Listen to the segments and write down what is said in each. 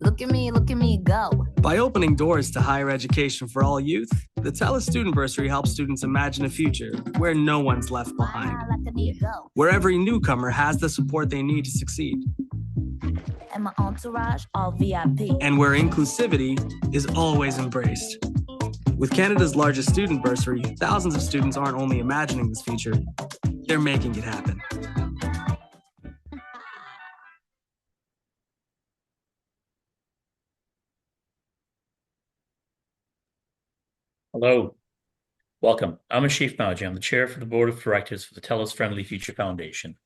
Look at me go. By opening doors to higher education for all youth, the TELUS Student Bursary helps students imagine a future where no one's left behind, where every newcomer has the support they need to succeed, And my entourage, all VIP. and where inclusivity is always embraced. With Canada's largest student bursary, thousands of students aren't only imagining this future, they're making it happen. Hello, welcome. I'm Ashif Mauji. I'm the chair for the board of directors for the TELUS Friendly Future Foundation.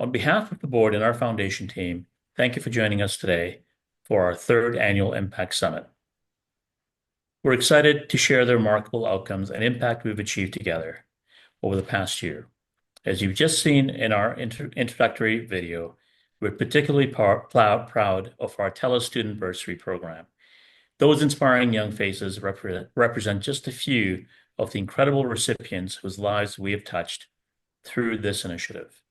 On behalf of the board and our foundation team, thank you for joining us today for our third annual Impact Summit. We're excited to share the remarkable outcomes and impact we've achieved together over the past year. As you've just seen in our introductory video, we're particularly proud of our TELUS Student Bursary program. Those inspiring young faces represent just a few of the incredible recipients whose lives we have touched through this initiative.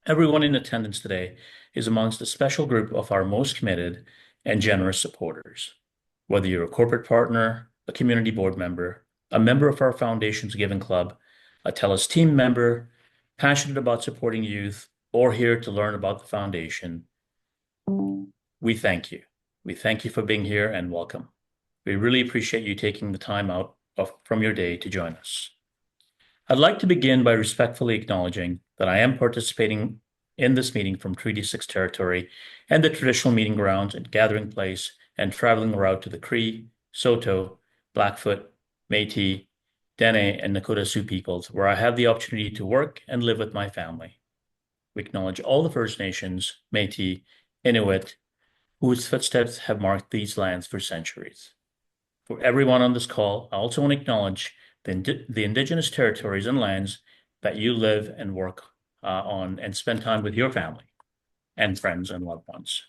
Everyone in attendance today is amongst a special group of our most committed and generous supporters. Whether you're a corporate partner, a community board member, a member of our foundation's Giving Club, a TELUS team member, passionate about supporting youth, or here to learn about the foundation, we thank you. We thank you for being here and welcome. We really appreciate you taking the time out from your day to join us. I'd like to begin by respectfully acknowledging that I am participating in this meeting from Treaty 6 territory and the traditional meeting grounds and gathering place and traveling route to the Cree, Saulteaux, Blackfoot, Métis, Dene, and Nakota Sioux peoples, where I have the opportunity to work and live with my family. We acknowledge all the First Nations, Métis, Inuit, whose footsteps have marked these lands for centuries. For everyone on this call, I also want to acknowledge the Indigenous territories and lands that you live and work on and spend time with your family and friends and loved ones.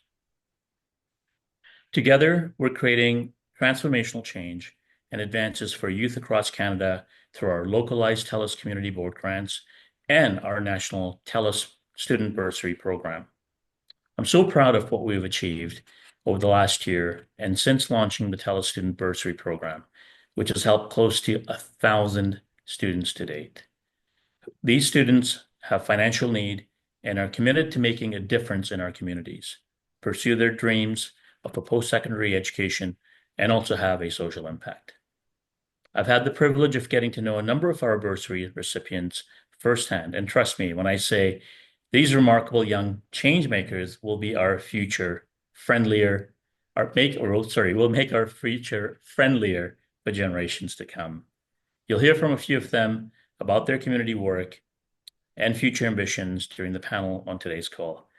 Together, we're creating transformational change and advances for youth across Canada through our localized TELUS Community Board grants and our national TELUS Student Bursary program. I'm so proud of what we've achieved over the last year and since launching the TELUS Student Bursary program, which has helped close to 1,000 students to date. These students have financial need and are committed to making a difference in our communities, pursue their dreams of a post-secondary education, and also have a social impact. I've had the privilege of getting to know a number of our bursary recipients firsthand, and trust me when I say these remarkable young change makers will be our future friendlier, will make our future friendlier for generations to come. You'll hear from a few of them about their community work and future ambitions during the panel on today's call.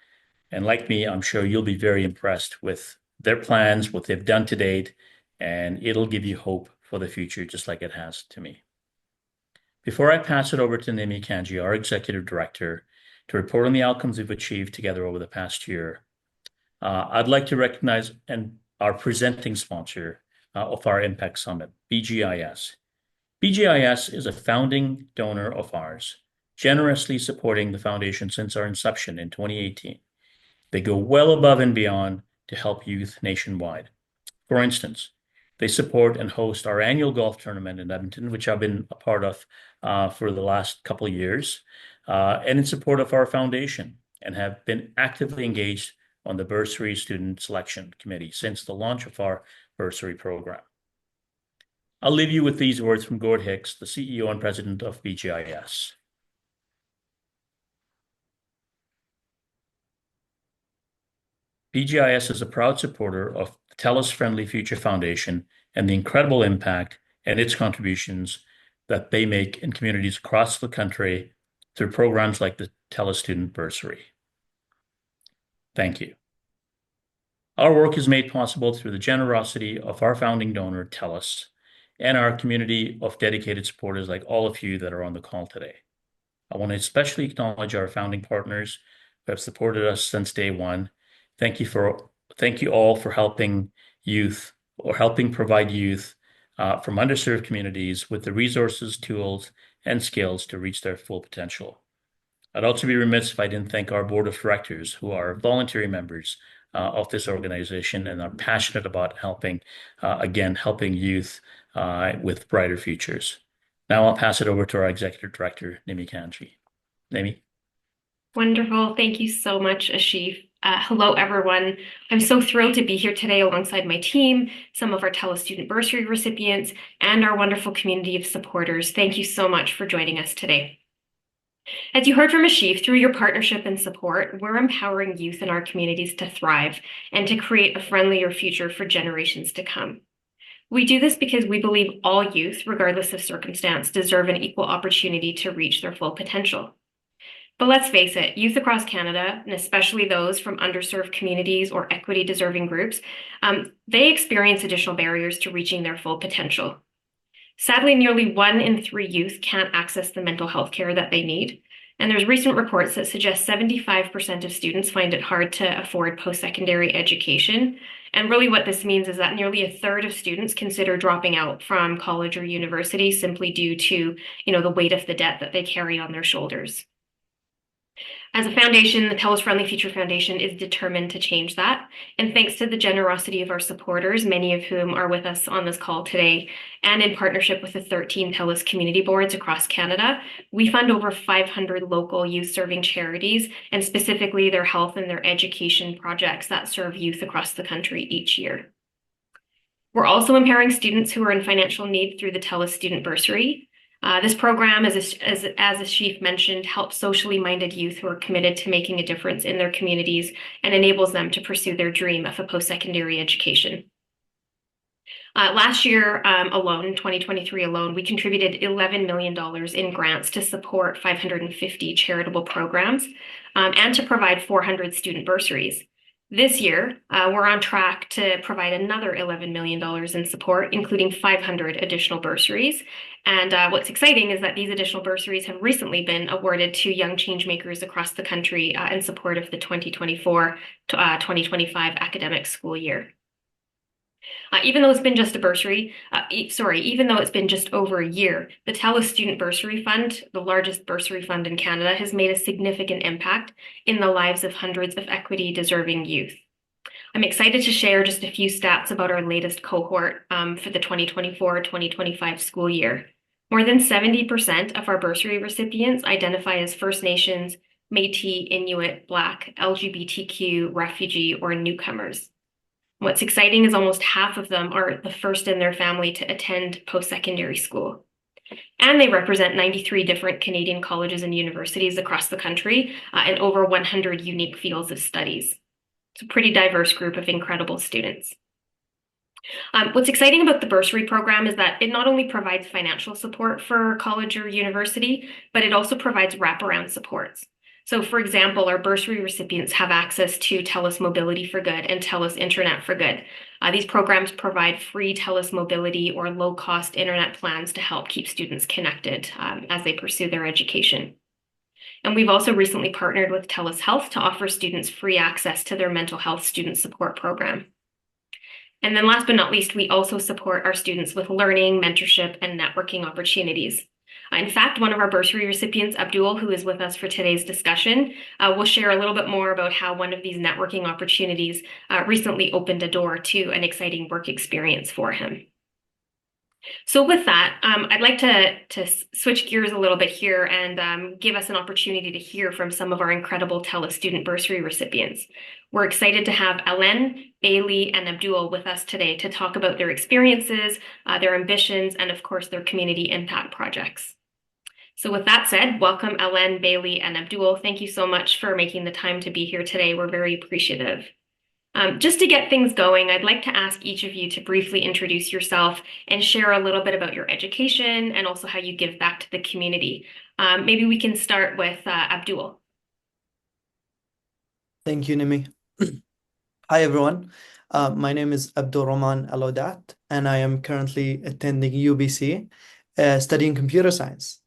And like me, I'm sure you'll be very impressed with their plans, what they've done to date, and it'll give you hope for the future, just like it has to me. Before I pass it over to Nimi Kanji, our Executive Director, to report on the outcomes we've achieved together over the past year, I'd like to recognize our presenting sponsor of our Impact Summit, BGIS. BGIS is a founding donor of ours, generously supporting the foundation since our inception in 2018. They go well above and beyond to help youth nationwide. For instance, they support and host our annual golf tournament in Edmonton, which I've been a part of for the last couple of years, and in support of our foundation, and have been actively engaged on the Bursary Student Selection Committee since the launch of our bursary program. I'll leave you with these words from Gord Hicks, the CEO and president of BGIS. BGIS is a proud supporter of the TELUS Friendly Future Foundation and the incredible impact and its contributions that they make in communities across the country through programs like the TELUS Student Bursary. Thank you. Our work is made possible through the generosity of our founding donor, TELUS, and our community of dedicated supporters like all of you that are on the call today. I want to especially acknowledge our founding partners who have supported us since day one. Thank you all for helping provide youth from underserved communities with the resources, tools, and skills to reach their full potential. I'd also be remiss if I didn't thank our board of directors, who are voluntary members of this organization and are passionate about helping youth with brighter futures. Now I'll pass it over to our executive director, Nimi Kanji. Nimi. Wonderful. Thank you so much, Ashif. Hello, everyone. I'm so thrilled to be here today alongside my team, some of our TELUS Student Bursary recipients, and our wonderful community of supporters. Thank you so much for joining us today. As you heard from Ashif, through your partnership and support, we're empowering youth in our communities to thrive and to create a friendlier future for generations to come. We do this because we believe all youth, regardless of circumstance, deserve an equal opportunity to reach their full potential. But let's face it, youth across Canada, and especially those from underserved communities or equity-deserving groups, they experience additional barriers to reaching their full potential. Sadly, nearly 1 in 3 youth can't access the mental health care that they need. And there's recent reports that suggest 75% of students find it hard to afford post-secondary education. And really what this means is that nearly a third of students consider dropping out from college or university simply due to, the weight of the debt that they carry on their shoulders. As a foundation, the TELUS Friendly Future Foundation is determined to change that. And thanks to the generosity of our supporters, many of whom are with us on this call today, and in partnership with the 13 TELUS community boards across Canada, we fund over 500 local youth-serving charities, and specifically their health and their education projects that serve youth across the country each year. We're also empowering students who are in financial need through the TELUS Student Bursary. This program, as Ashif mentioned, helps socially minded youth who are committed to making a difference in their communities and enables them to pursue their dream of a post-secondary education. Last year alone, 2023 alone, we contributed $11 million in grants to support 550 charitable programs and to provide 400 student bursaries. This year, we're on track to provide another $11 million in support, including 500 additional bursaries. And what's exciting is that these additional bursaries have recently been awarded to young changemakers across the country in support of the 2024-2025 academic school year. Even though it's been just a bursary, even though it's been just over a year, the TELUS Student Bursary Fund, the largest bursary fund in Canada, has made a significant impact in the lives of hundreds of equity-deserving youth. I'm excited to share just a few stats about our latest cohort for the 2024-2025 school year. More than 70% of our bursary recipients identify as First Nations, Métis, Inuit, Black, LGBTQ, refugee, or newcomers. What's exciting is almost half of them are the first in their family to attend post-secondary school. And they represent 93 different Canadian colleges and universities across the country and over 100 unique fields of studies. It's a pretty diverse group of incredible students. What's exciting about the bursary program is that it not only provides financial support for college or university, but it also provides wraparound supports. So, for example, our bursary recipients have access to TELUS Mobility for Good and TELUS Internet for Good. These programs provide free TELUS Mobility or low-cost internet plans to help keep students connected as they pursue their education. And we've also recently partnered with TELUS Health to offer students free access to their mental health student support program. And then last but not least, we also support our students with learning, mentorship, and networking opportunities. In fact, one of our bursary recipients, Abdul, who is with us for today's discussion, will share a little bit more about how one of these networking opportunities recently opened a door to an exciting work experience for him. So with that, I'd like to switch gears a little bit here and give us an opportunity to hear from some of our incredible TELUS Student Bursary recipients. We're excited to have Ellen, Bailey, and Abdul with us today to talk about their experiences, their ambitions, and of course, their community impact projects. So with that said, welcome Ellen, Bailey, and Abdul. Thank you so much for making the time to be here today. We're very appreciative. Just to get things going, I'd like to ask each of you to briefly introduce yourself and share a little bit about your education and also how you give back to the community. Maybe we can start with Abdul. Thank you, Nimi. Hi, everyone. My name is Abdul Rahman Alodat, and I am currently attending UBC, studying computer science.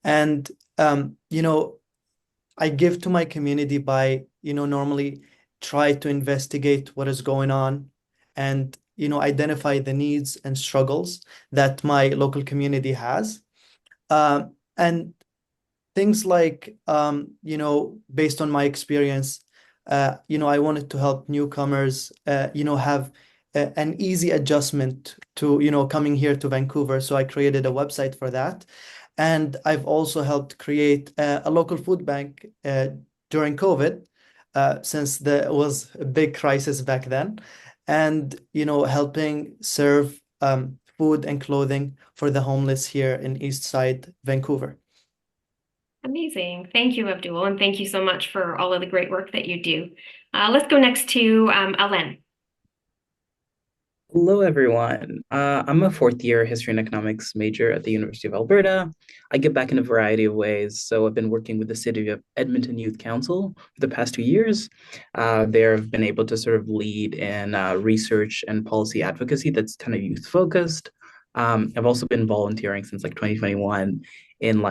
And, I give to my community by, normally try to investigate what is going on and, identify the needs and struggles that my local community has. And things like, based on my experience, I wanted to help newcomers, have an easy adjustment to, coming here to Vancouver. So I created a website for that. And I've also helped create a local food bank during COVID, since there was a big crisis back then, and helping serve food and clothing for the homeless here in East Side, Vancouver. Amazing. Thank you, Abdul, and thank you so much for all of the great work that you do. Let's go next to Alen. Hello, everyone. I'm a fourth year history and economics major at the University of Alberta. I give back in a variety of ways. So I've been working with the City of Edmonton Youth Council for the past 2 years. They've been able to sort of lead in research and policy advocacy that's kind of youth focused. I've also been volunteering since like 2021 in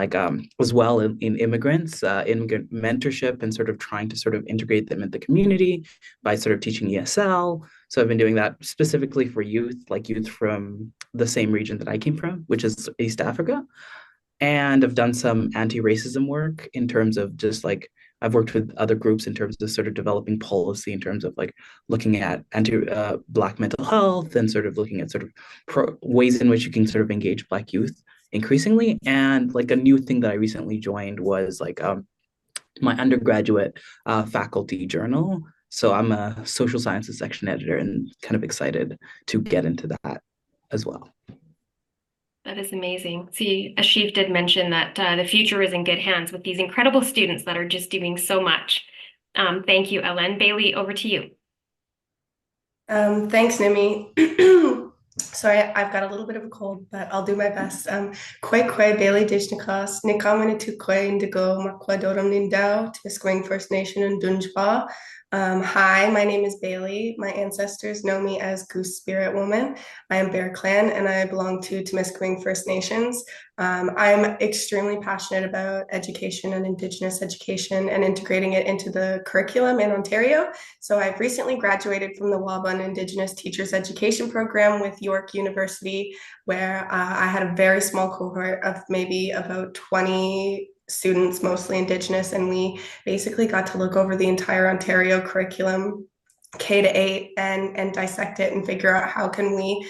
as well in immigrants, immigrant mentorship, and sort of trying to sort of integrate them in the community by sort of teaching ESL. So I've been doing that specifically for youth, like youth from the same region that I came from, which is East Africa. And I've done some anti-racism work in terms of just like I've worked with other groups in terms of sort of developing policy in terms of like looking at Black mental health and sort of looking at sort of ways in which you can sort of engage Black youth increasingly. And like a new thing that I recently joined was like my undergraduate faculty journal. So I'm a social sciences section editor and kind of excited to get into that as well. That is amazing. See, Ashif did mention that the future is in good hands with these incredible students that are just doing so much. Thank you, Ellen. Bailey, over to you. Thanks, Nimi. Sorry, I've got a little bit of a cold, but I'll do my best. Kwe Bailey Dishnikas, Nikamani Tukwe Indigo, Makwadoram Nindao, Timiskwing First Nation and Dunjba. Hi, my name is Bailey. My ancestors know me as Goose Spirit Woman. I am Bear Clan and I belong to Timiskwing First Nations. I'm extremely passionate about education and Indigenous education and integrating it into the curriculum in Ontario. So I've recently graduated from the Waban Indigenous Teachers Education Program with York University, where I had a very small cohort of maybe about 20 students, mostly Indigenous, and we basically got to look over the entire Ontario curriculum, K-8, and dissect it and figure out how can we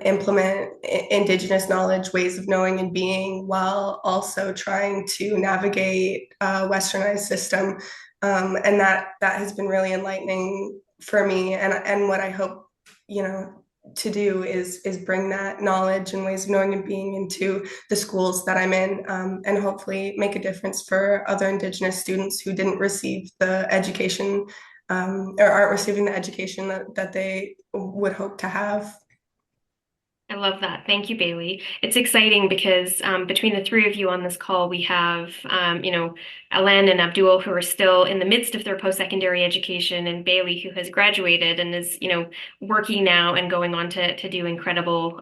implement Indigenous knowledge, ways of knowing and being, while also trying to navigate a westernized system. And that has been really enlightening for me. And what I hope, to do is bring that knowledge and ways of knowing and being into the schools that I'm in, and hopefully make a difference for other Indigenous students who didn't receive the education or aren't receiving the education that they would hope to have. I love that. Thank you, Bailey. It's exciting because between the three of you on this call, we have, Alan and Abdul, who are still in the midst of their post-secondary education, and Bailey, who has graduated and is, working now and going on to do incredible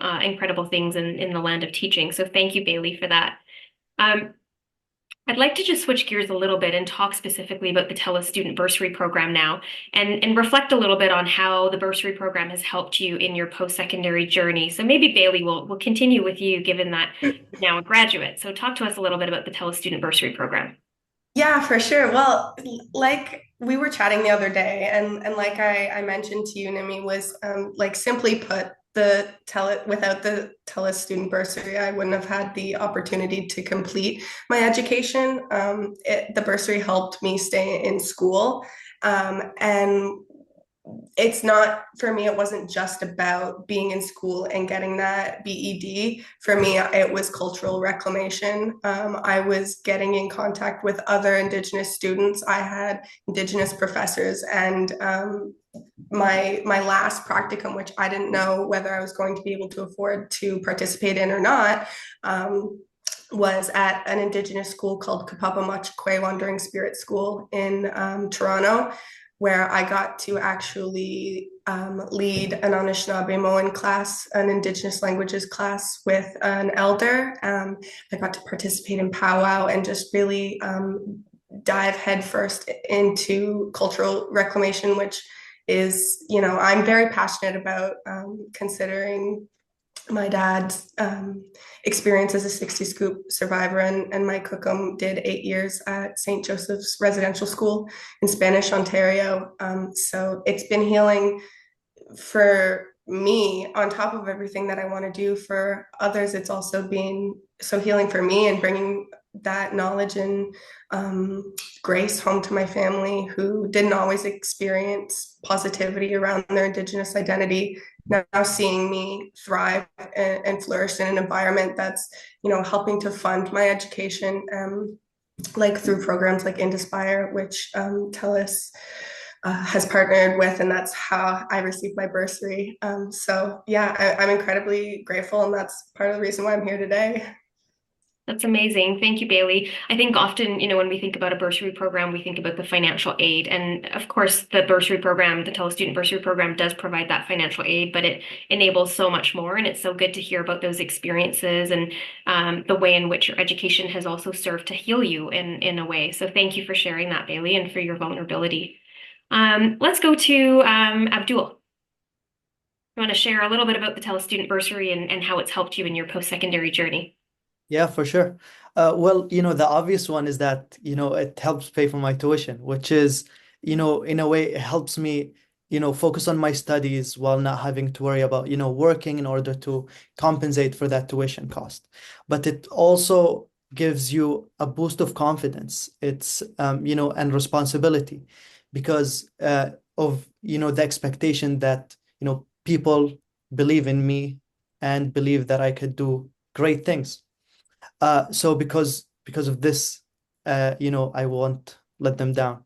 things in the land of teaching. So thank you, Bailey, for that. I'd like to just switch gears a little bit and talk specifically about the TELUS Student Bursary Program now, and reflect a little bit on how the bursary program has helped you in your post-secondary journey. So maybe Bailey, we'll continue with you, given that you're now a graduate. So talk to us a little bit about the TELUS Student Bursary Program. Yeah, for sure. Well, like we were chatting the other day, and like I mentioned to you, Nimi, was like simply put, without the TELUS student bursary, I wouldn't have had the opportunity to complete my education. The bursary helped me stay in school, and it's not, for me, it wasn't just about being in school and getting that BEd. For me, it was cultural reclamation. I was getting in contact with other Indigenous students. I had Indigenous professors, and my last practicum, which I didn't know whether I was going to be able to afford to participate in or not, was at an Indigenous school called Kapapamachkwe Wandering Spirit School in Toronto, where I got to actually lead an Anishinaabe class, an Indigenous languages class with an elder. I got to participate in powwow and just really dive headfirst into cultural reclamation, which is, I'm very passionate about, considering my dad's experience as a 60 scoop survivor, and my cookum did 8 years at St. Joseph's Residential School in Spanish, Ontario. So it's been healing for me on top of everything that I want to do for others. It's also been so healing for me and bringing that knowledge and grace home to my family who didn't always experience positivity around their Indigenous identity. Now seeing me thrive and flourish in an environment that's, helping to fund my education, like through programs like Inspire, which TELUS has partnered with, and that's how I received my bursary. So yeah, I'm incredibly grateful, and that's part of the reason why I'm here today. That's amazing. Thank you, Bailey. I think often, when we think about a bursary program, we think about the financial aid. And of course, the bursary program, the TELUS Student Bursary Program does provide that financial aid, but it enables so much more. And it's so good to hear about those experiences and the way in which your education has also served to heal you in a way. So thank you for sharing that, Bailey, and for your vulnerability. Let's go to Abdul. You want to share a little bit about the TELUS Student Bursary and how it's helped you in your post-secondary journey? Yeah, for sure. Well, the obvious one is that, it helps pay for my tuition, which is, in a way, it helps me, focus on my studies while not having to worry about, working in order to compensate for that tuition cost. But it also gives you a boost of confidence. It's, and responsibility because of, the expectation that, people believe in me and believe that I could do great things. So because of this, I won't let them down.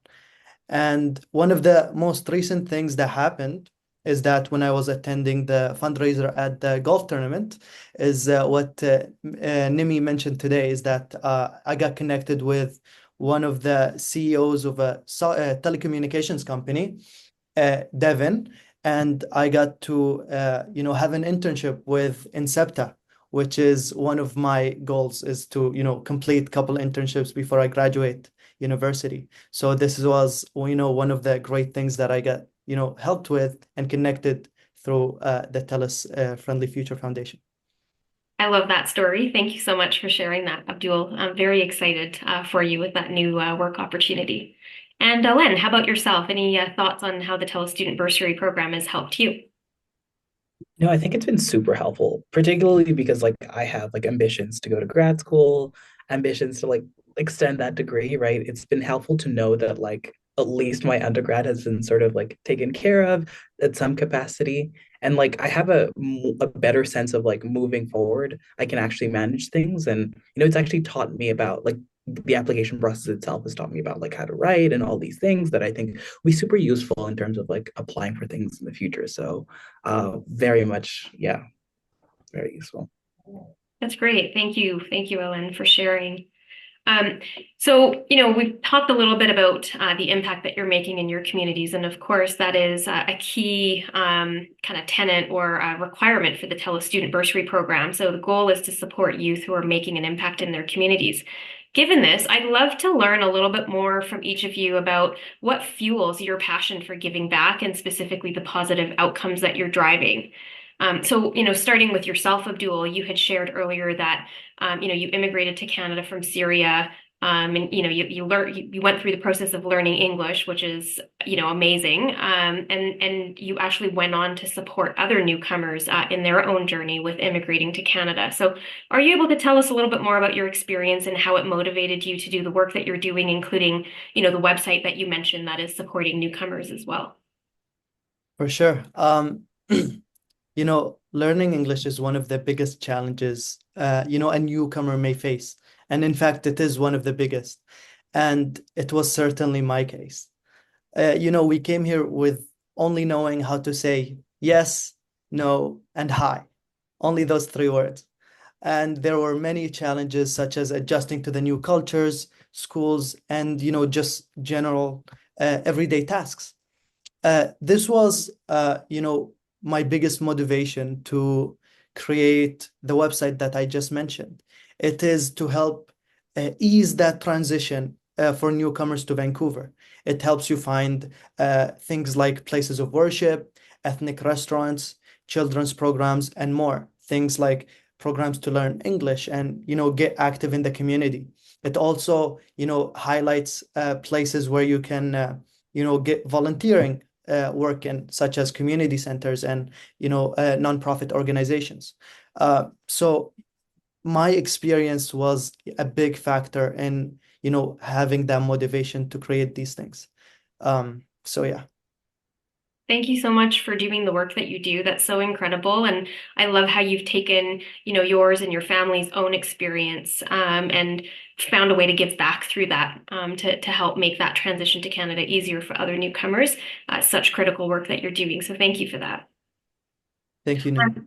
And one of the most recent things that happened is that when I was attending the fundraiser at the golf tournament, is what Nimi mentioned today is that I got connected with one of the CEOs of a telecommunications company, Devin, and I got to have an internship with Incepta, which is one of my goals is to complete a couple internships before I graduate university. So this was one of the great things that I got helped with and connected through the TELUS Friendly Future Foundation. I love that story. Thank you so much for sharing that, Abdul. I'm very excited for you with that new work opportunity. And Len, how about yourself? Any thoughts on how the TELUS Student Bursary Program has helped you? No, I think it's been super helpful, particularly because like I have like ambitions to go to grad school, ambitions to like extend that degree, right? It's been helpful to know that like at least my undergrad has been sort of like taken care of at some capacity. And like I have a better sense of like moving forward, I can actually manage things. And it's actually taught me about like the application process itself has taught me about like how to write and all these things that I think will be super useful in terms of like applying for things in the future. So very much, yeah, very useful. That's great. Thank you. Thank you, Ellen, for sharing. So, we've talked a little bit about the impact that you're making in your communities. And of course, that is a key kind of tenet or requirement for the TELUS Student Bursary Program. So the goal is to support youth who are making an impact in their communities. Given this, I'd love to learn a little bit more from each of you about what fuels your passion for giving back and specifically the positive outcomes that you're driving. So, starting with yourself, Abdul, you had shared earlier that, you immigrated to Canada from Syria, and, you went through the process of learning English, which is, amazing. And you actually went on to support other newcomers, in their own journey with immigrating to Canada. So are you able to tell us a little bit more about your experience and how it motivated you to do the work that you're doing, including, the website that you mentioned that is supporting newcomers as well? For sure. Learning English is one of the biggest challenges, a newcomer may face. And in fact, it is one of the biggest. And it was certainly my case. We came here with only knowing how to say yes, no, and hi, only those three words. And there were many challenges, such as adjusting to the new cultures, schools, and, just general everyday tasks. This was, my biggest motivation to create the website that I just mentioned. It is to help ease that transition for newcomers to Vancouver. It helps you find things like places of worship, ethnic restaurants, children's programs, and more things like programs to learn English and, get active in the community. It also, highlights places where you can, get volunteering work in, such as community centers and, nonprofit organizations. So my experience was a big factor in, having that motivation to create these things. So yeah. Thank you so much for doing the work that you do. That's so incredible. And I love how you've taken, yours and your family's own experience and found a way to give back through that to help make that transition to Canada easier for other newcomers. Such critical work that you're doing. So thank you for that. Thank you, Nina.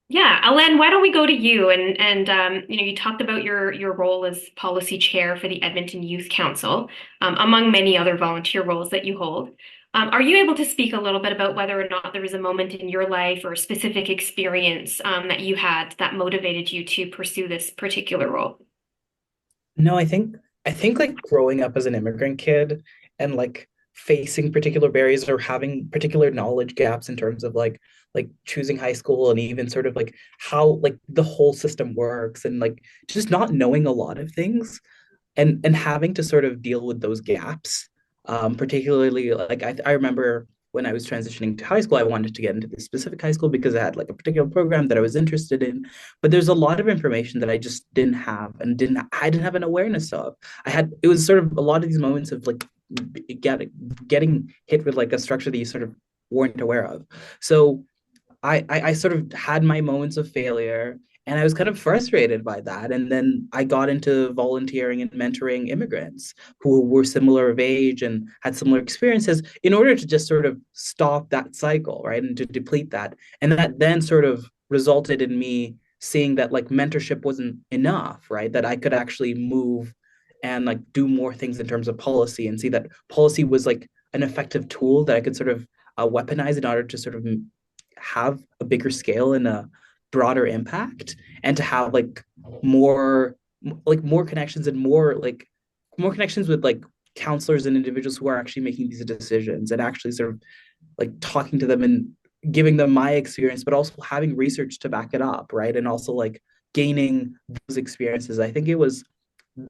Yeah, Alain, why don't we go to you? And you talked about your role as policy chair for the Edmonton Youth Council, among many other volunteer roles that you hold. Are you able to speak a little bit about whether or not there was a moment in your life or a specific experience that you had that motivated you to pursue this particular role? No, I think like growing up as an immigrant kid and like facing particular barriers or having particular knowledge gaps in terms of like choosing high school and even sort of like how like the whole system works and like just not knowing a lot of things and having to sort of deal with those gaps. Particularly like I remember when I was transitioning to high school, I wanted to get into this specific high school because I had like a particular program that I was interested in. But there's a lot of information that I just didn't have and I didn't have an awareness of. It was sort of a lot of these moments of like getting hit with like a structure that you sort of weren't aware of. So I sort of had my moments of failure and I was kind of frustrated by that. And then I got into volunteering and mentoring immigrants who were similar of age and had similar experiences in order to just sort of stop that cycle, right? And to deplete that. And that then sort of resulted in me seeing that like mentorship wasn't enough, right? That I could actually move and like do more things in terms of policy and see that policy was like an effective tool that I could sort of weaponize in order to sort of have a bigger scale and a broader impact and to have more more connections and more connections with like counselors and individuals who are actually making these decisions and actually sort of like talking to them and giving them my experience but also having research to back it up, right? And also like gaining those experiences. I think it was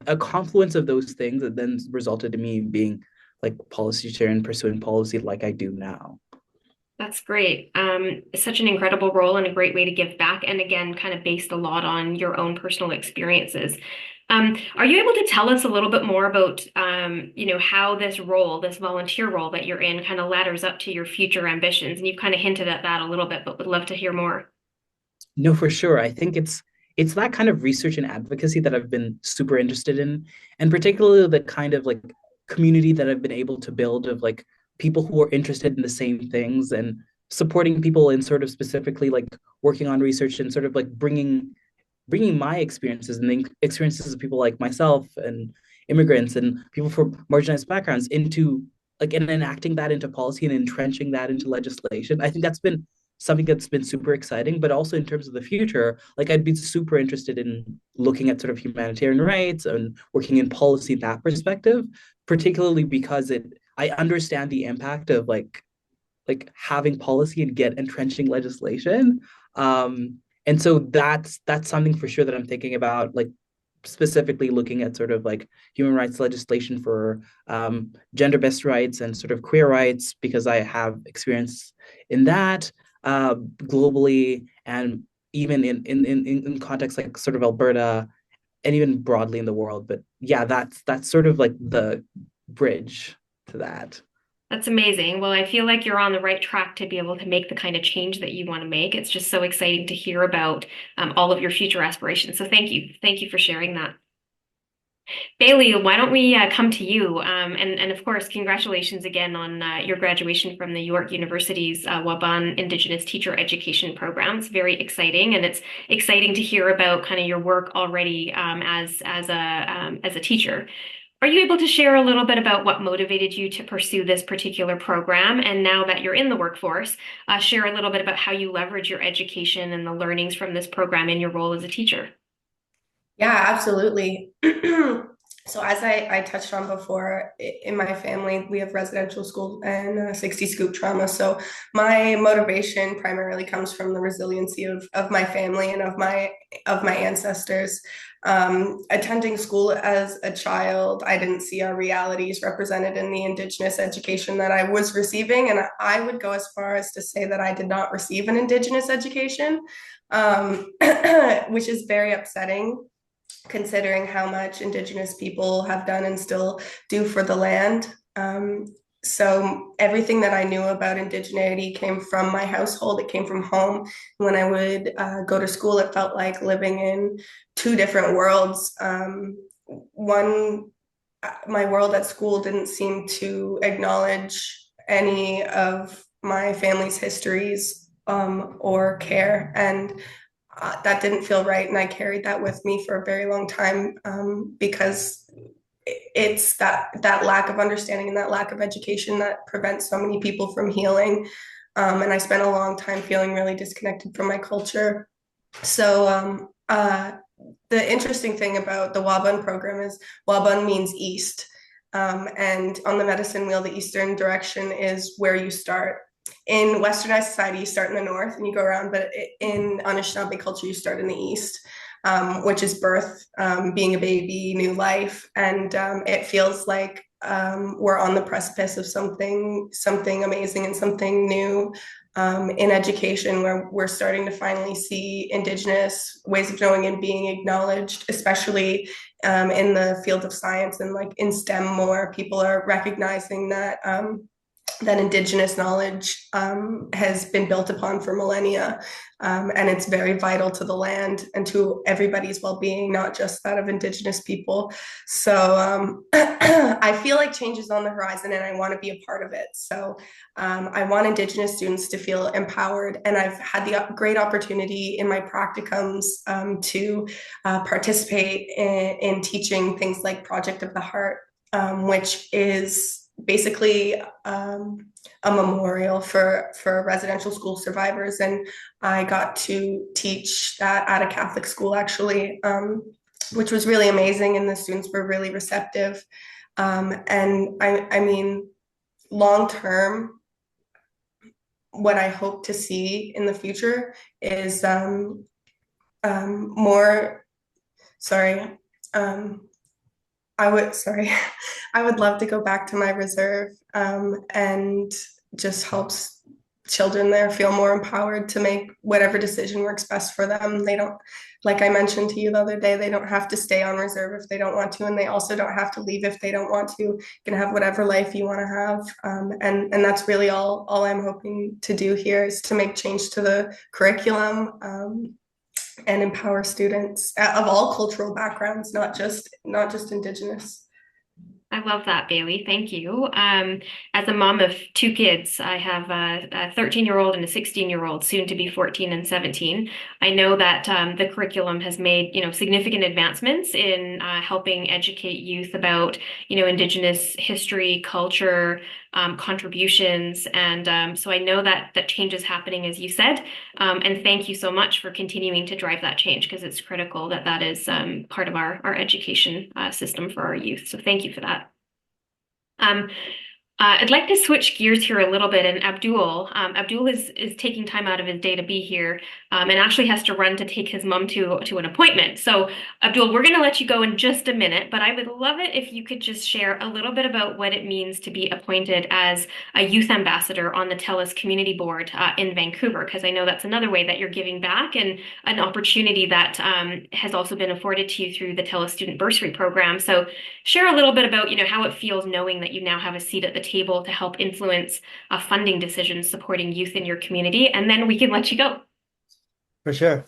a confluence of those things that then resulted in me being like policy chair and pursuing policy like I do now. That's great. It's such an incredible role and a great way to give back. And again, kind of based a lot on your own personal experiences. Are you able to tell us a little bit more about, how this role, this volunteer role that you're in, kind of ladders up to your future ambitions? And you've kind of hinted at that a little bit, but would love to hear more. No, for sure. I think it's that kind of research and advocacy that I've been super interested in, and particularly the kind of like community that I've been able to build of like people who are interested in the same things and supporting people in sort of specifically like working on research and sort of like bringing my experiences and the experiences of people like myself and immigrants and people from marginalized backgrounds into like and enacting that into policy and entrenching that into legislation. I think that's been something that's been super exciting, but also in terms of the future, like I'd be super interested in looking at sort of humanitarian rights and working in policy in that perspective, particularly because I understand the impact of like having policy and get entrenching legislation. And so that's something for sure that I'm thinking about, like specifically looking at sort of like human rights legislation for gender-based rights and sort of queer rights, because I have experience in that globally and even in contexts like sort of Alberta and even broadly in the world. But yeah, that's sort of like the bridge to that. That's amazing. Well, I feel like you're on the right track to be able to make the kind of change that you want to make. It's just so exciting to hear about all of your future aspirations. So thank you. Thank you for sharing that. Bailey, why don't we come to you? And of course, congratulations again on your graduation from the York University's Waban Indigenous Teacher Education Program. It's very exciting, and it's exciting to hear about kind of your work already as a teacher. Are you able to share a little bit about what motivated you to pursue this particular program? And now that you're in the workforce, share a little bit about how you leverage your education and the learnings from this program in your role as a teacher. Yeah, absolutely. So as I touched on before, in my family, we have residential school and 60 scoop trauma. So my motivation primarily comes from the resiliency of my family and of my ancestors. Attending school as a child, I didn't see our realities represented in the Indigenous education that I was receiving. And I would go as far as to say that I did not receive an Indigenous education, which is very upsetting considering how much Indigenous people have done and still do for the land. So everything that I knew about Indigeneity came from my household. It came from home. When I would go to school, it felt like living in two different worlds. One, my world at school didn't seem to acknowledge any of my family's histories or care. And that didn't feel right. And I carried that with me for a very long time because it's that lack of understanding and that lack of education that prevents so many people from healing. And I spent a long time feeling really disconnected from my culture. So the interesting thing about the Wabun program is Wabun means east. And on the medicine wheel, the eastern direction is where you start. In westernized society, you start in the north and you go around, but in Anishinaabe culture, you start in the east, which is birth, being a baby, new life. And it feels like we're on the precipice of something amazing and something new in education, where we're starting to finally see Indigenous ways of knowing and being acknowledged, especially in the field of science and like in STEM more. People are recognizing that that Indigenous knowledge has been built upon for millennia. And it's very vital to the land and to everybody's well-being, not just that of Indigenous people. So I feel like change is on the horizon and I want to be a part of it. So I want Indigenous students to feel empowered. And I've had the great opportunity in my practicums to participate in teaching things like Project of the Heart, which is basically a memorial for residential school survivors. And I got to teach that at a Catholic school, actually, which was really amazing. And the students were really receptive. And I mean, long term, what I hope to see in the future is more, sorry, I would love to go back to my reserve and just helps children there feel more empowered to make whatever decision works best for them. They don't, like I mentioned to you the other day, they don't have to stay on reserve if they don't want to, and they also don't have to leave if they don't want to. You can have whatever life you want to have, and that's really all I'm hoping to do here is to make change to the curriculum. And empower students of all cultural backgrounds, not just Indigenous. I love that, Bailey. Thank you. As a mom of two kids, I have a 13-year-old and a 16-year-old, soon to be 14 and 17. I know that the curriculum has made, significant advancements in helping educate youth about, Indigenous history, culture, contributions. And so I know that change is happening, as you said. And thank you so much for continuing to drive that change, because it's critical that that is part of our education system for our youth. So thank you for that. I'd like to switch gears here a little bit, and Abdul is taking time out of his day to be here, and actually has to run to take his mom to an appointment. So Abdul, we're going to let you go in just a minute, but I would love it if you could just share a little bit about what it means to be appointed as a youth ambassador on the TELUS community board in Vancouver, because I know that's another way that you're giving back and an opportunity that has also been afforded to you through the TELUS student bursary program. So share a little bit about how it feels knowing that you now have a seat at the table to help influence funding decisions supporting youth in your community, and then we can let you go. For sure.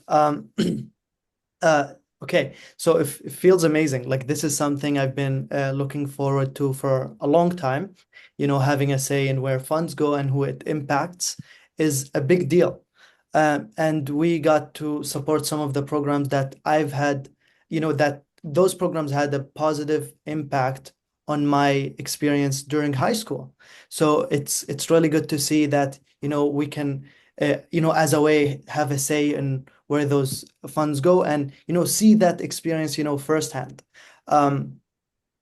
Okay, so it feels amazing. Like this is something I've been looking forward to for a long time. Having a say in where funds go and who it impacts is a big deal. And we got to support some of the programs that I've had, that those programs had a positive impact on my experience during high school. So it's really good to see that, we can, as a way, have a say in where those funds go and, see that experience, firsthand.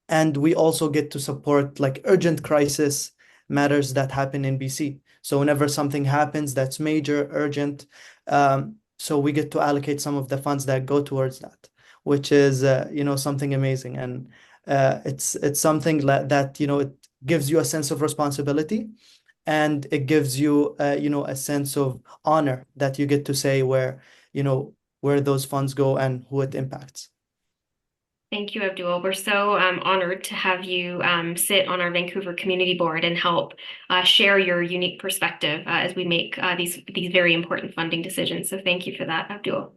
And we also get to support like urgent crisis matters that happen in BC. So whenever something happens that's major, urgent, so we get to allocate some of the funds that go towards that, which is something amazing. And it's something that it gives you a sense of responsibility, and it gives you a sense of honor that you get to say where those funds go and who it impacts. Thank you, Abdul. We're so honored to have you sit on our Vancouver Community Board and help share your unique perspective as we make these very important funding decisions. So thank you for that, Abdul.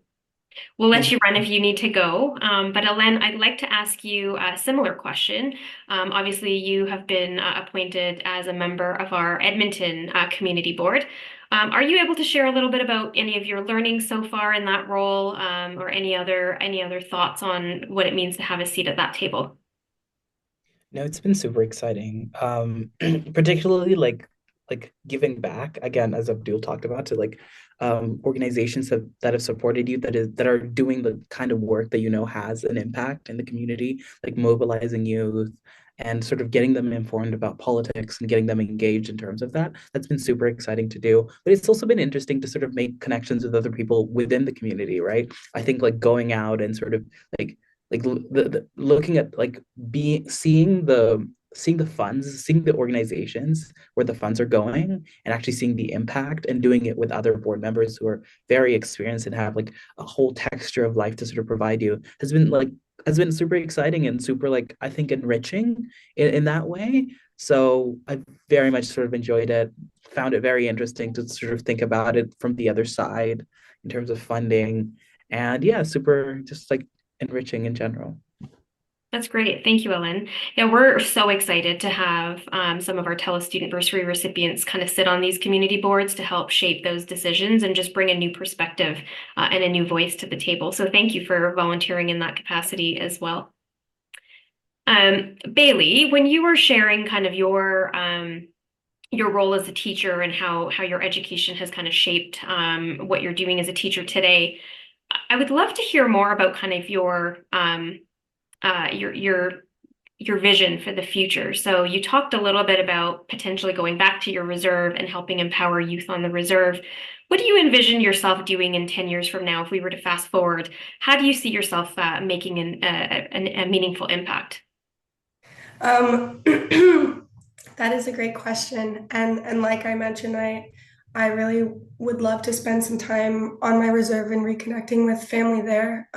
We'll let you run if you need to go. But Ellen, I'd like to ask you a similar question. Obviously, you have been appointed as a member of our Edmonton Community Board. Are you able to share a little bit about any of your learning so far in that role, or any other thoughts on what it means to have a seat at that table? No, it's been super exciting. Particularly like giving back again, as Abdul talked about, to like organizations that have supported you, that are doing the kind of work that has an impact in the community, like mobilizing youth and sort of getting them informed about politics and getting them engaged in terms of that. That's been super exciting to do. But it's also been interesting to sort of make connections with other people within the community, right? I think like going out and sort of like looking at like being seeing the funds, seeing the organizations where the funds are going, and actually seeing the impact and doing it with other board members who are very experienced and have like a whole texture of life to sort of provide you has been super exciting and super, like, I think, enriching in that way. So I very much sort of enjoyed it, found it very interesting to sort of think about it from the other side in terms of funding. And yeah, super just like enriching in general. That's great. Thank you, Ellen. Yeah, we're so excited to have some of our TELUS Student Bursary recipients kind of sit on these community boards to help shape those decisions and just bring a new perspective and a new voice to the table. So thank you for volunteering in that capacity as well. Bailey, when you were sharing kind of your role as a teacher and how your education has kind of shaped what you're doing as a teacher today, I would love to hear more about kind of your vision for the future. So you talked a little bit about potentially going back to your reserve and helping empower youth on the reserve. What do you envision yourself doing in 10 years from now? If we were to fast forward, how do you see yourself making a meaningful impact? That is a great question. And like I mentioned, I really would love to spend some time on my reserve and reconnecting with family there.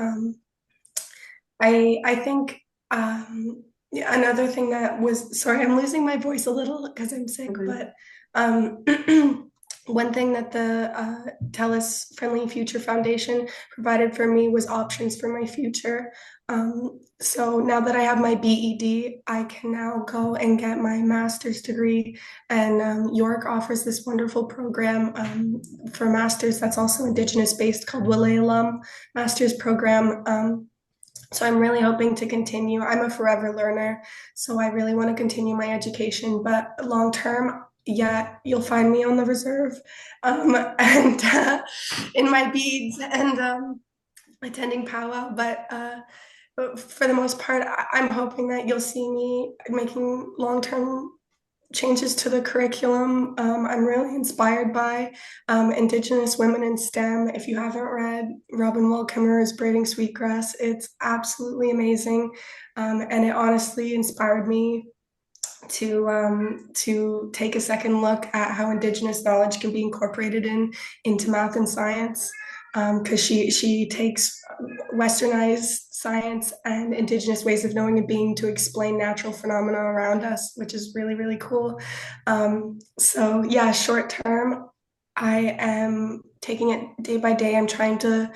I think another thing that was, sorry, I'm losing my voice a little because I'm sick, but one thing that the TELUS Friendly Future Foundation provided for me was options for my future. So now that I have my BED, I can now go and get my master's degree. And York offers this wonderful program for masters that's also Indigenous based called Willet Alum Master's Program. So I'm really hoping to continue. I'm a forever learner, so I really want to continue my education. But long term, yeah, you'll find me on the reserve and in my beads and attending powwow. But for the most part, I'm hoping that you'll see me making long-term changes to the curriculum. I'm really inspired by Indigenous women in STEM. If you haven't read Robin Wall Kimmerer's Braiding Sweetgrass, it's absolutely amazing. And it honestly inspired me to take a second look at how Indigenous knowledge can be incorporated into math and science. Because she takes westernized science and Indigenous ways of knowing and being to explain natural phenomena around us, which is really, really cool. So yeah, short term, I am taking it day by day. I'm trying to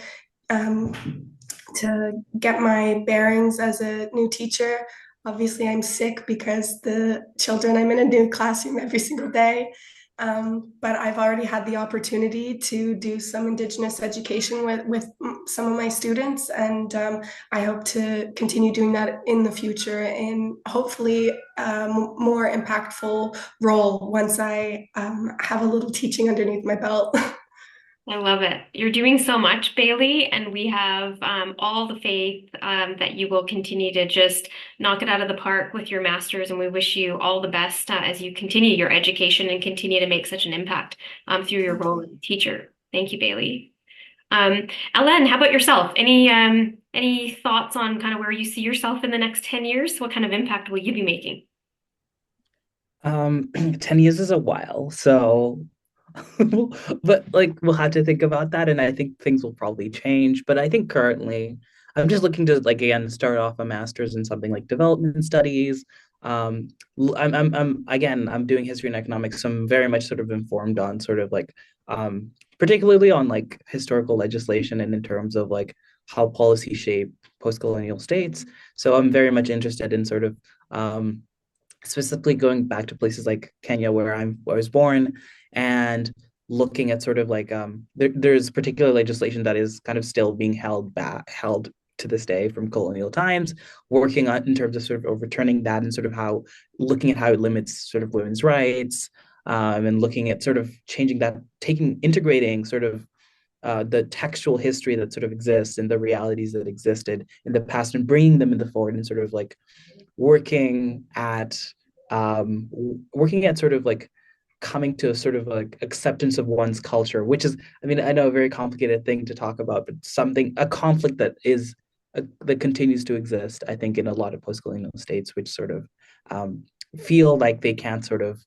get my bearings as a new teacher. Obviously, I'm sick because the children, I'm in a new classroom every single day. But I've already had the opportunity to do some Indigenous education with some of my students, and I hope to continue doing that in the future in hopefully a more impactful role once I have a little teaching underneath my belt. I love it. You're doing so much, Bailey, and we have all the faith that you will continue to just knock it out of the park with your master's. And we wish you all the best as you continue your education and continue to make such an impact through your role as a teacher. Thank you, Bailey. Ellen, how about yourself? Any thoughts on kind of where you see yourself in the next 10 years? What kind of impact will you be making? 10 years is a while, so but like we'll have to think about that, and I think things will probably change. But I think currently I'm just looking to like again start off a master's in something like development studies. I'm again I'm doing history and economics, so I'm very much sort of informed on sort of like particularly on like historical legislation and in terms of like how policy shape post-colonial states. So I'm very much interested in sort of specifically going back to places like Kenya, where I was born, and looking at sort of like there's particular legislation that is kind of still being held to this day from colonial times, working on in terms of sort of overturning that and sort of how looking at how it limits sort of women's rights, and looking at sort of changing that, integrating sort of the textual history that sort of exists and the realities that existed in the past and bringing them in the forward and sort of like working at sort of like coming to a sort of like acceptance of one's culture, which is, I mean, I know a very complicated thing to talk about, but a conflict that continues to exist, I think, in a lot of post-colonial states, which sort of feel like they can't sort of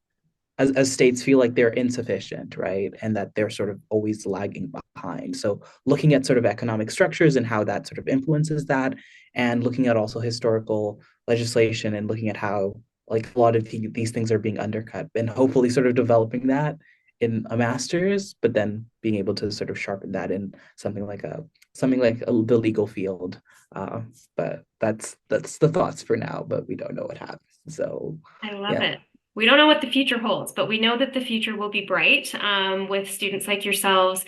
as states feel like they're insufficient, right? And that they're sort of always lagging behind. So looking at sort of economic structures and how that sort of influences that, and looking at also historical legislation and looking at how like a lot of these things are being undercut, and hopefully sort of developing that in a master's, but then being able to sort of sharpen that in the legal field. But that's the thoughts for now, but we don't know what happens. So I love yeah. it. We don't know what the future holds, but we know that the future will be bright with students like yourselves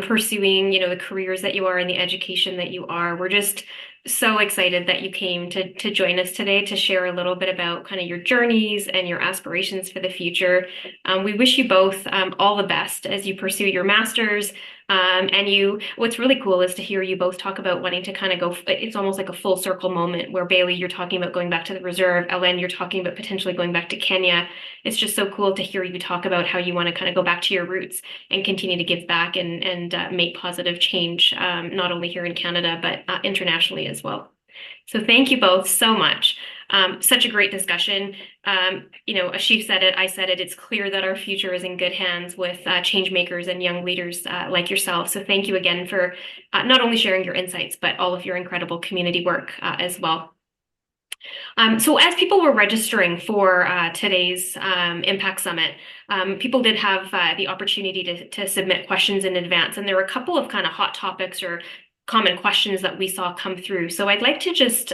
pursuing, the careers that you are and the education that you are. We're just so excited that you came to join us today to share a little bit about kind of your journeys and your aspirations for the future. We wish you both all the best as you pursue your masters. What's really cool is to hear you both talk about wanting to kind of go, it's almost like a full circle moment where Bailey, you're talking about going back to the reserve. Ellen, you're talking about potentially going back to Kenya. It's just so cool to hear you talk about how you want to kind of go back to your roots and continue to give back and make positive change, not only here in Canada, but internationally as well. So thank you both so much. Such a great discussion. Ashif said it, I said it, it's clear that our future is in good hands with change makers and young leaders like yourself. So thank you again for not only sharing your insights, but all of your incredible community work as well. So as people were registering for today's Impact Summit, people did have the opportunity to submit questions in advance, and there were a couple of kind of hot topics or common questions that we saw come through. So I'd like to just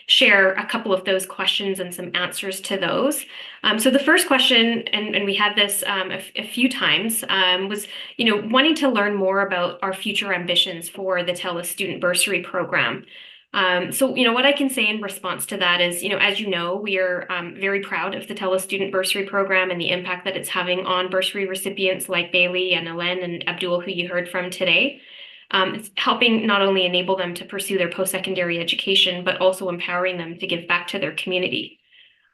share a couple of those questions and some answers to those. So the first question, and we had this a few times, was, wanting to learn more about our future ambitions for the TELUS Student Bursary Program. So, what I can say in response to that is, as you know, we are very proud of the TELUS Student Bursary Program and the impact that it's having on bursary recipients like Bailey and Alen and Abdul, who you heard from today. It's helping not only enable them to pursue their post-secondary education, but also empowering them to give back to their community.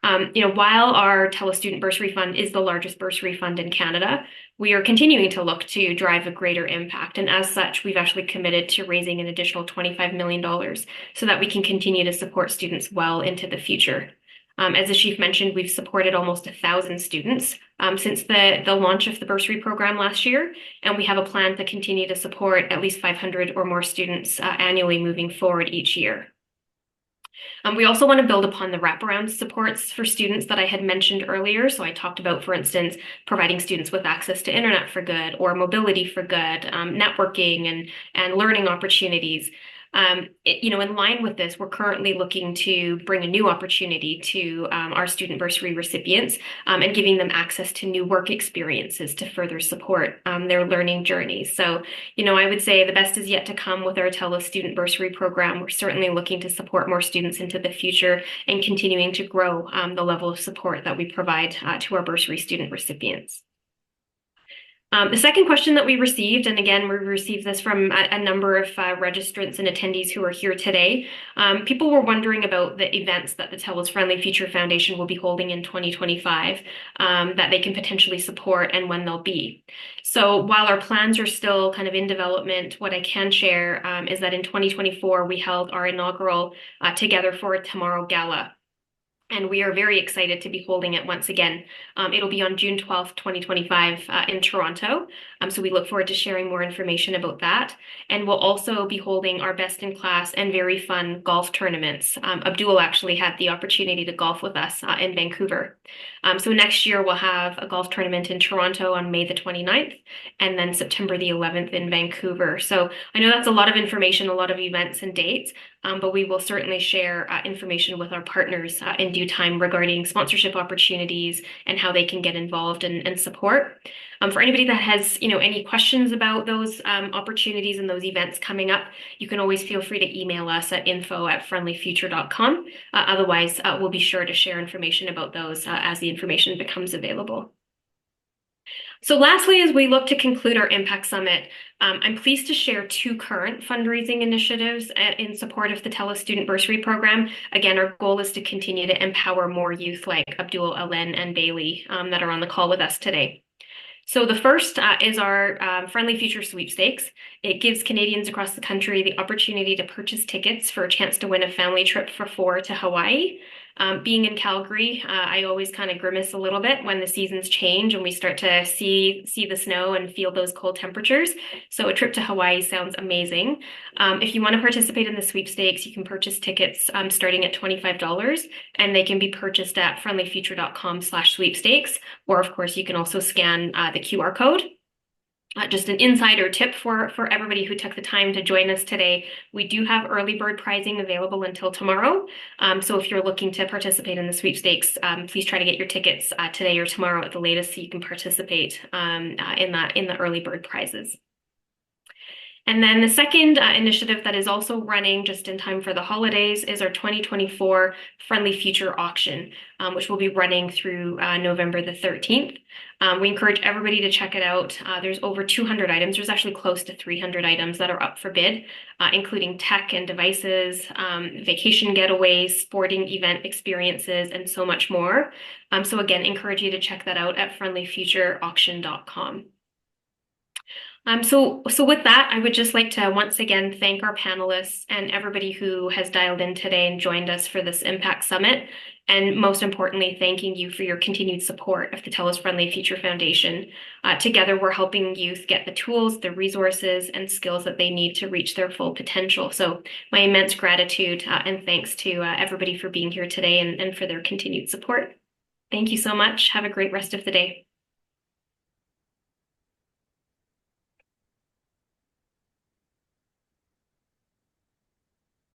While our TELUS Student Bursary Fund is the largest bursary fund in Canada, we are continuing to look to drive a greater impact. And as such, we've actually committed to raising an additional $25 million so that we can continue to support students well into the future. As the chief mentioned, we've supported almost 1,000 students since the launch of the bursary program last year, and we have a plan to continue to support at least 500 or more students annually moving forward each year. We also want to build upon the wraparound supports for students that I had mentioned earlier. So I talked about, for instance, providing students with access to internet for good or mobility for good, networking and learning opportunities. In line with this, we're currently looking to bring a new opportunity to our student bursary recipients and giving them access to new work experiences to further support their learning journeys. So, I would say the best is yet to come with our TELUS Student Bursary Program. We're certainly looking to support more students into the future and continuing to grow the level of support that we provide to our bursary student recipients. The second question that we received, and again, we received this from a number of registrants and attendees who are here today. People were wondering about the events that the TELUS Friendly Future Foundation will be holding in 2025 that they can potentially support and when they'll be. So while our plans are still kind of in development, what I can share is that in 2024, we held our inaugural Together for Tomorrow Gala. And we are very excited to be holding it once again. It'll be on June 12th, 2025 in Toronto. So we look forward to sharing more information about that. And we'll also be holding our best in class and very fun golf tournaments. Abdul actually had the opportunity to golf with us in Vancouver. So next year we'll have a golf tournament in Toronto on May the 29th and then September the 11th in Vancouver. So I know that's a lot of information, a lot of events and dates, but we will certainly share information with our partners in due time regarding sponsorship opportunities and how they can get involved and support. For anybody that has, any questions about those opportunities and those events coming up, you can always feel free to email us at info@friendlyfuture.com. Otherwise, we'll be sure to share information about those as the information becomes available. So lastly, as we look to conclude our Impact Summit, I'm pleased to share 2 current fundraising initiatives in support of the TELUS Student Bursary Program. Again, our goal is to continue to empower more youth like Abdul, Alen, and Bailey that are on the call with us today. So the first is our Friendly Future Sweepstakes. It gives Canadians across the country the opportunity to purchase tickets for a chance to win a family trip for 4 to Hawaii. Being in Calgary, I always kind of grimace a little bit when the seasons change and we start to see the snow and feel those cold temperatures. So a trip to Hawaii sounds amazing. If you want to participate in the sweepstakes, you can purchase tickets starting at $25, and they can be purchased at friendlyfuture.com/sweepstakes. Or of course, you can also scan the QR code. Just an insider tip for everybody who took the time to join us today. We do have early bird prizing available until tomorrow. So if you're looking to participate in the sweepstakes, please try to get your tickets today or tomorrow at the latest so you can participate in the early bird prizes. And then the second initiative that is also running just in time for the holidays is our 2024 Friendly Future Auction, which will be running through November the 13th. We encourage everybody to check it out. There's over 200 items. There's actually close to 300 items that are up for bid, including tech and devices, vacation getaways, sporting event experiences, and so much more. So again, encourage you to check that out at friendlyfutureauction.com. So with that, I would just like to once again thank our panelists and everybody who has dialed in today and joined us for this Impact Summit. And most importantly, thanking you for your continued support of the TELUS Friendly Future Foundation. Together, we're helping youth get the tools, the resources, and skills that they need to reach their full potential. So my immense gratitude and thanks to everybody for being here today and for their continued support. Thank you so much. Have a great rest of the day.